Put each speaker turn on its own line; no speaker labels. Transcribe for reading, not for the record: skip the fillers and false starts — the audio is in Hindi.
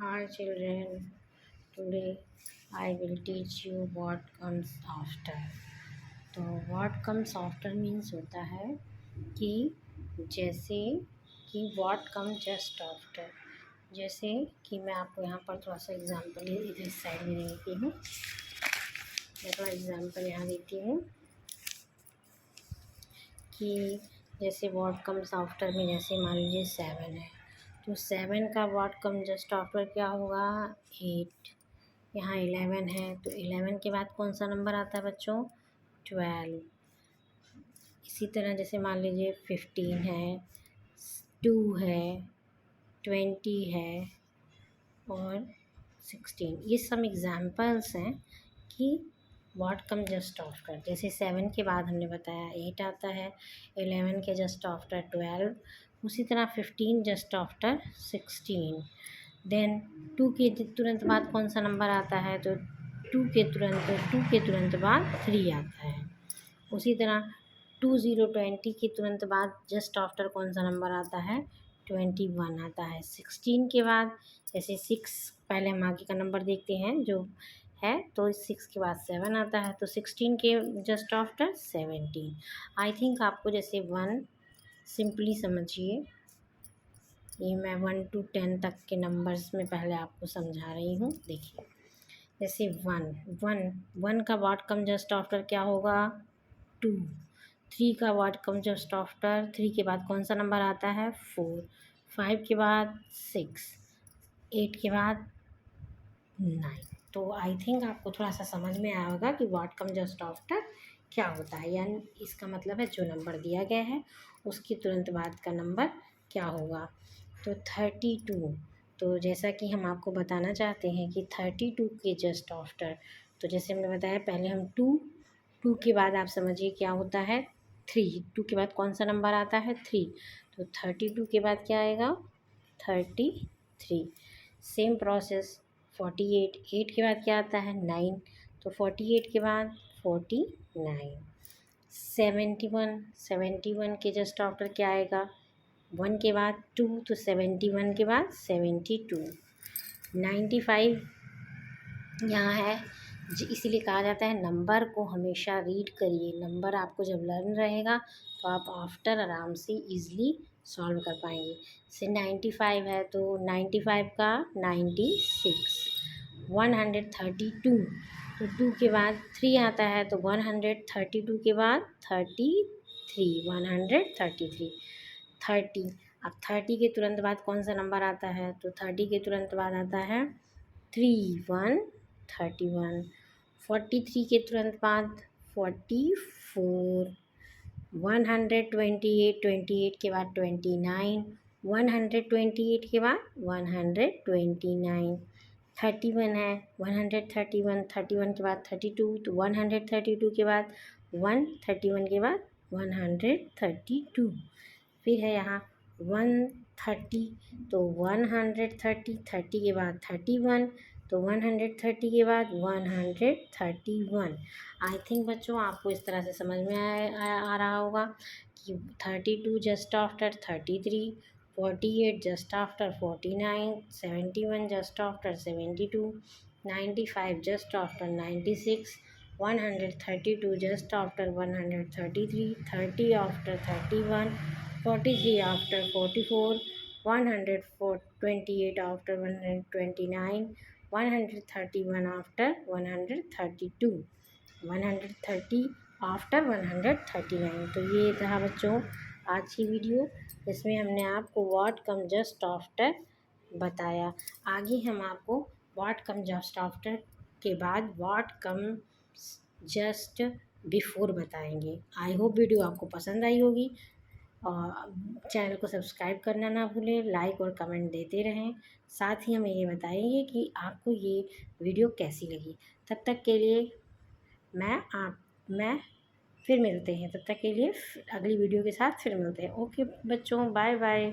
Hi children, today I will teach you what comes after. तो what comes after means होता है कि जैसे कि what comes just after, जैसे कि मैं आपको यहाँ पर थोड़ा सा एग्जांपल इधर साइड में देती हूँ। मैं थोड़ा एग्जांपल यहाँ देती हूँ कि जैसे what comes after में जैसे मान लीजिए 7 है, तो 7 का what comes just after क्या होगा 8। यहाँ 11 है तो 11 के बाद कौन सा नंबर आता है बच्चों 12। इसी तरह जैसे मान लीजिए 15 है, 2 है, 20 है और 16। ये सब एग्जाम्पल्स हैं कि व्हाट कम जस्ट आफ्टर। जैसे 7 के बाद हमने बताया 8 आता है, 11 के जस्ट आफ्टर 12, उसी तरह 15 जस्ट आफ्टर 16। देन 2 के तुरंत बाद कौन सा नंबर आता है तो 2 के तुरंत बाद 3 आता है। उसी तरह 20 के तुरंत बाद जस्ट आफ्टर कौन सा नंबर आता है 21 आता है। 16 के बाद जैसे 6, पहले हम आगे का नंबर देखते हैं जो है, तो 6 के बाद 7 आता है, तो 16 के जस्ट आफ्टर 17। आई थिंक आपको जैसे 1 सिंपली समझिए, ये मैं 1 to 10 तक के नंबर्स में पहले आपको समझा रही हूँ। देखिए जैसे 1 का व्हाट कम जस्ट आफ्टर क्या होगा 2। 3 का व्हाट कम जस्ट आफ्टर 3 के बाद कौन सा नंबर आता है 4। 5 के बाद 6, 8 के बाद 9। तो आई थिंक आपको थोड़ा सा समझ में आया होगा कि व्हाट कम जस्ट आफ्टर क्या होता है, यानी इसका मतलब है जो नंबर दिया गया है उसके तुरंत बाद का नंबर क्या होगा। तो 32, तो जैसा कि हम आपको बताना चाहते हैं कि 32 के जस्ट आफ्टर, तो जैसे हमने बताया पहले हम 2 के बाद आप समझिए क्या होता है 3। 2 के बाद कौन सा नंबर आता है 3, तो 32 के बाद क्या आएगा 33। सेम प्रोसेस 48, 8 के बाद क्या आता है 9, तो 48 के बाद 49। 71 के जस्ट आफ्टर क्या आएगा 1 के बाद 2, तो 71 के बाद 72। 95 यहाँ है, इसीलिए कहा जाता है नंबर को हमेशा रीड करिए। नंबर आपको जब लर्न रहेगा तो आप आफ्टर आराम से इजीली सॉल्व कर पाएंगे। से 95 है तो 95 का 96। 132, तो 2 के बाद 3 आता है, तो 132 के बाद 33, 133। 30, अब 30 के तुरंत बाद कौन सा नंबर आता है तो 30 के तुरंत बाद आता है 3, 131। 43 के तुरंत बाद 44। 128 के बाद 29। 128 के बाद 129। 31 है, 131 के बाद 32, तो 132 के बाद 131 के बाद 132। फिर है यहाँ 130, तो 130 के बाद 31, तो 130 के बाद 131। आई थिंक बच्चों आपको इस तरह से समझ में आ रहा होगा कि 32 just after 33, 48 just after 49, 71 just after 72, 95 just after 96, 132 just after 133, 30 after 31, 43 after 44, 128 after 129, 131 after 132, 130 after 139। तो ये था बच्चों आज की वीडियो, इसमें हमने आपको व्हाट कम जस्ट आफ्टर बताया। आगे हम आपको व्हाट कम जस्ट आफ्टर के बाद व्हाट कम जस्ट बिफोर बताएंगे। आई होप वीडियो आपको पसंद आई होगी, और चैनल को सब्सक्राइब करना ना भूलें, लाइक और कमेंट देते रहें। साथ ही हमें ये बताइए कि आपको ये वीडियो कैसी लगी। तब तक के लिए मैं फिर मिलते हैं, तब तक के लिए अगली वीडियो के साथ फिर मिलते हैं। ओके बच्चों, बाय बाय।